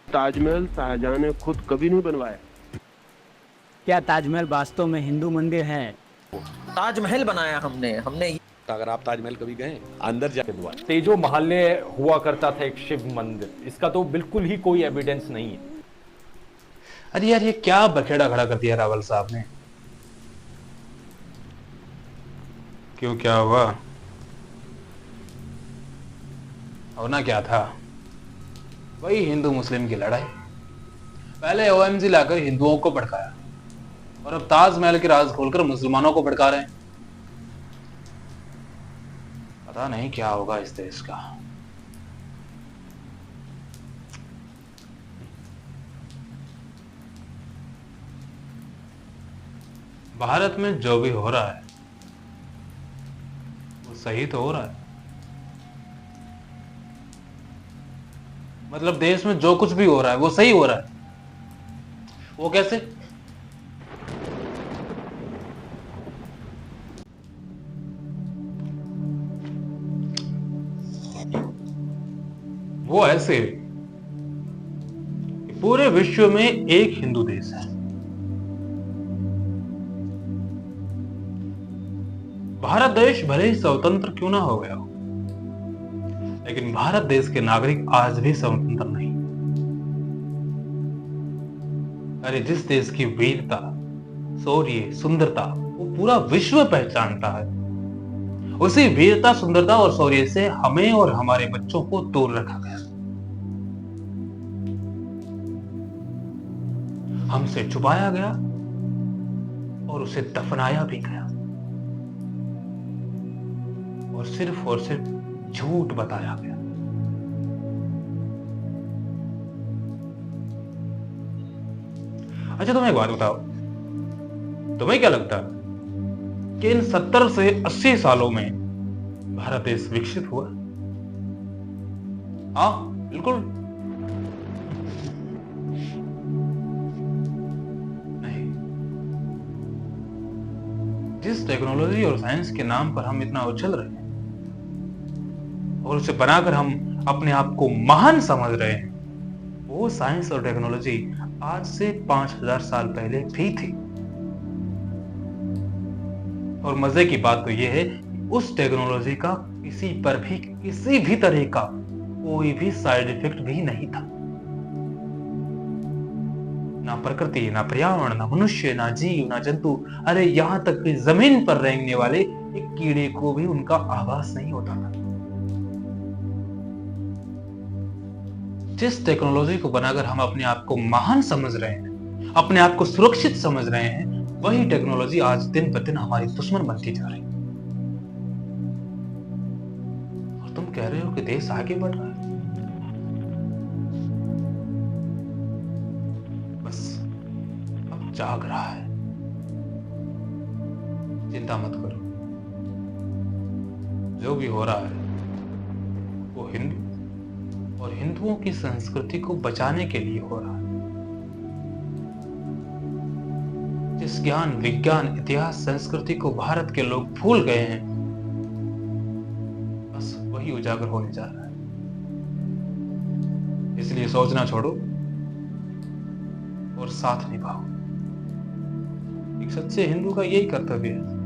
ताजमहल शाहजहां ने खुद कभी नहीं बनवाया। क्या ताजमहल वास्तव में हिंदू मंदिर है? ताजमहल बनाया हमने हमने अगर आप ताजमहल कभी गए अंदर जाके दुआ तेजो महल हुआ करता था एक शिव मंदिर, इसका तो बिल्कुल ही कोई एविडेंस नहीं है। अरे यार, ये क्या बखेड़ा खड़ा कर दिया रावल साहब ने। क्यों, क्या हुआ? होना क्या था? वही हिंदू मुस्लिम की लड़ाई। पहले ओएमजी लाकर हिंदुओं को भड़काया और अब ताजमहल के राज खोलकर मुसलमानों को भड़का रहे हैं। पता नहीं क्या होगा इस देश का। भारत में जो भी हो रहा है वो सही तो हो रहा है। मतलब देश में जो कुछ भी हो रहा है वो सही हो रहा है। वो कैसे? वो ऐसे कि पूरे विश्व में एक हिंदू देश है। भारत देश भले ही स्वतंत्र क्यों ना हो गया हो, लेकिन भारत देश के नागरिक आज भी स्वतंत्र नहीं। अरे जिस देश की वीरता, शौर्य, सुंदरता वो पूरा विश्व पहचानता है, उसी वीरता, सुंदरता और शौर्य से हमें और हमारे बच्चों को दूर रखा गया। हमसे छुपाया गया और उसे दफनाया भी गया और सिर्फ झूठ बताया गया। अच्छा, तुम्हें एक बात बताओ, तुम्हें क्या लगता है कि इन 70 से 80 सालों में भारत देश विकसित हुआ? हाँ, बिल्कुल नहीं। जिस टेक्नोलॉजी और साइंस के नाम पर हम इतना उछल रहे हैं और उसे बनाकर हम अपने आप को महान समझ रहे हैं, वो साइंस और टेक्नोलॉजी आज से 5000 साल पहले भी थी। और मजे की बात तो यह है कि उस टेक्नोलॉजी का किसी पर भी किसी भी तरह का कोई भी साइड इफेक्ट भी नहीं था। ना प्रकृति, ना पर्यावरण, ना मनुष्य, ना जीव, ना जंतु, अरे यहां तक कि जमीन पर रेंगने वाले एक कीड़े को भी उनका आभास नहीं होता था। जिस टेक्नोलॉजी को बनाकर हम अपने आप को महान समझ रहे हैं, अपने आप को सुरक्षित समझ रहे हैं, वही टेक्नोलॉजी आज दिन ब दिन हमारी दुश्मन बनती जा रही है। और तुम कह रहे हो कि देश आगे बढ़ रहा है। बस अब जाग रहा है। चिंता मत करो, जो भी हो रहा है वो हिंदू और हिंदुओं की संस्कृति को बचाने के लिए हो रहा है। जिस ज्ञान, विज्ञान, इतिहास, संस्कृति को भारत के लोग भूल गए हैं, बस वही उजागर होने जा रहा है। इसलिए सोचना छोड़ो और साथ निभाओ। एक सच्चे हिंदू का यही कर्तव्य है।